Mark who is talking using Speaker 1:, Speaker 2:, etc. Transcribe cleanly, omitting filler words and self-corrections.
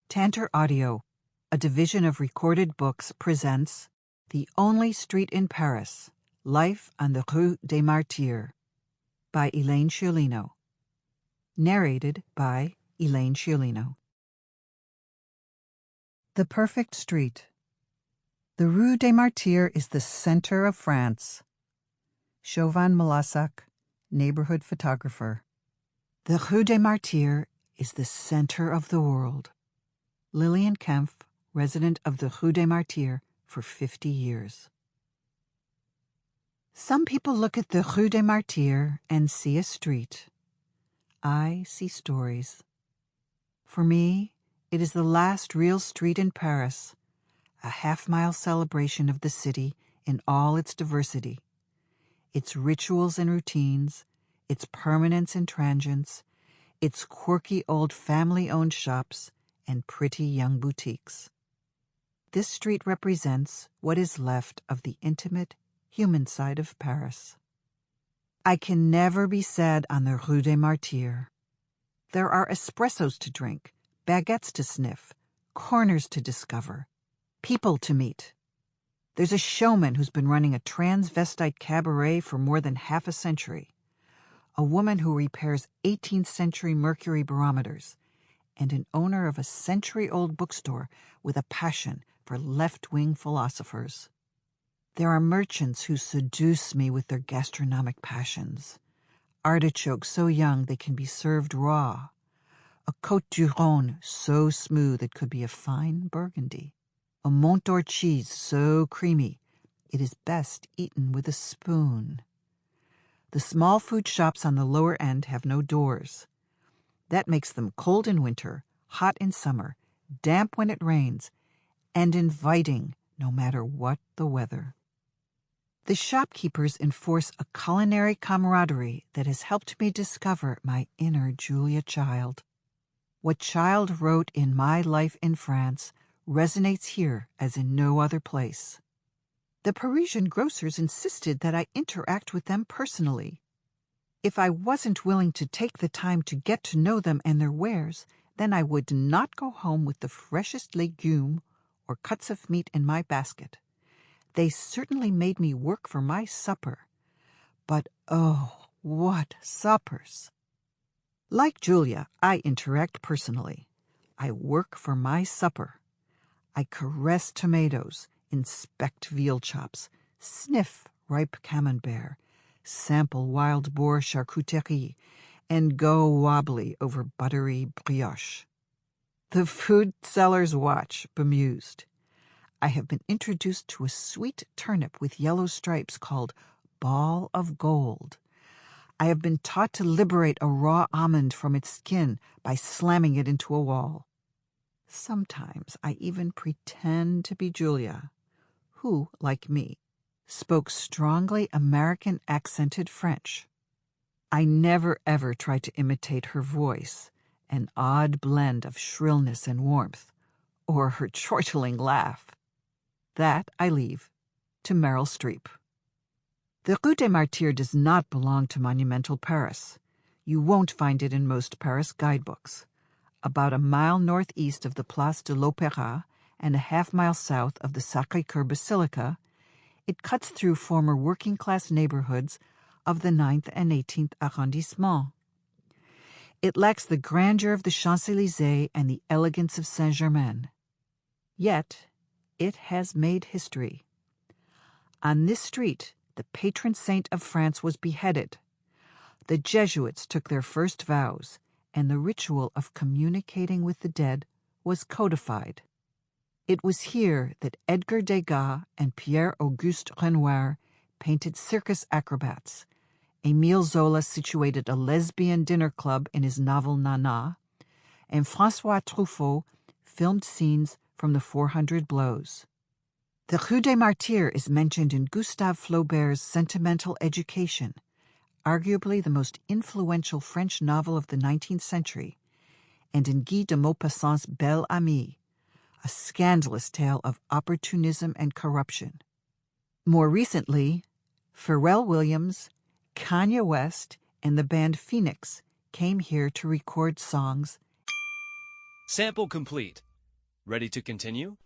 Speaker 1: Tantor Audio, a division of Recorded Books, presents The Only Street in Paris, Life on the Rue des Martyrs, by Elaine Sciolino. Narrated by Elaine Sciolino. The Perfect Street. The Rue des Martyrs is the center of France. Chauvin Molassac, neighborhood photographer. The Rue des Martyrs is the center of the world. Lillian Kempf, resident of the Rue des Martyrs for 50 years. Some people look at the Rue des Martyrs and see a street. I see stories. For me, it is the last real street in Paris, a half-mile celebration of the city in all its diversity, its rituals and routines, its permanents and transients, its quirky old family-owned shops, and pretty young boutiques. This street represents what is left of the intimate, human side of Paris. I can never be sad on the Rue des Martyrs. There are espressos to drink, baguettes to sniff, corners to discover, people to meet. There's a showman who's been running a transvestite cabaret for more than half a century, a woman who repairs 18th-century mercury barometers, and an owner of a century-old bookstore with a passion for left-wing philosophers. There are merchants who seduce me with their gastronomic passions. Artichokes so young they can be served raw. A Côte du Rhône so smooth it could be a fine Burgundy. A Mont d'Or cheese so creamy it is best eaten with a spoon. The small food shops on the lower end have no doors. That makes them cold in winter, hot in summer, damp when it rains, and inviting no matter what the weather. The shopkeepers enforce a culinary camaraderie that has helped me discover my inner Julia Child. What Child wrote in My Life in France resonates here as in no other place. The Parisian grocers insisted that I interact with them personally. If I wasn't willing to take the time to get to know them and their wares, then I would not go home with the freshest légumes or cuts of meat in my basket. They certainly made me work for my supper. But oh, what suppers! Like Julia, I interact personally. I work for my supper. I caress tomatoes, inspect veal chops, sniff ripe camembert, sample wild boar charcuterie, and go wobbly over buttery brioche. The food sellers watch, bemused. I have been introduced to a sweet turnip with yellow stripes called ball of gold. I have been taught to liberate a raw almond from its skin by slamming it into a wall. Sometimes I even pretend to be Julia, who, like me, spoke strongly American accented French. I never ever tried to imitate her voice, an odd blend of shrillness and warmth, or her chortling laugh. That I leave to Meryl Streep. The Rue des Martyrs does not belong to monumental Paris. You won't find it in most Paris guidebooks. About a mile northeast of the Place de l'Opéra and a half-mile south of the Sacré-Cœur Basilica, it cuts through former working-class neighborhoods of the 9th and 18th arrondissement. It lacks the grandeur of the Champs-Élysées and the elegance of Saint-Germain. Yet, it has made history. On this street, the patron saint of France was beheaded. The Jesuits took their first vows, and the ritual of communicating with the dead was codified. It was here that Edgar Degas and Pierre-Auguste Renoir painted circus acrobats. Emile Zola situated a lesbian dinner club in his novel Nana, and François Truffaut filmed scenes from the 400 Blows. The Rue des Martyrs is mentioned in Gustave Flaubert's Sentimental Education, arguably the most influential French novel of the 19th century, and in Guy de Maupassant's Belle Amie, a scandalous tale of opportunism and corruption. More recently, Pharrell Williams, Kanye West, and the band Phoenix came here to record songs.
Speaker 2: Sample complete. Ready to continue?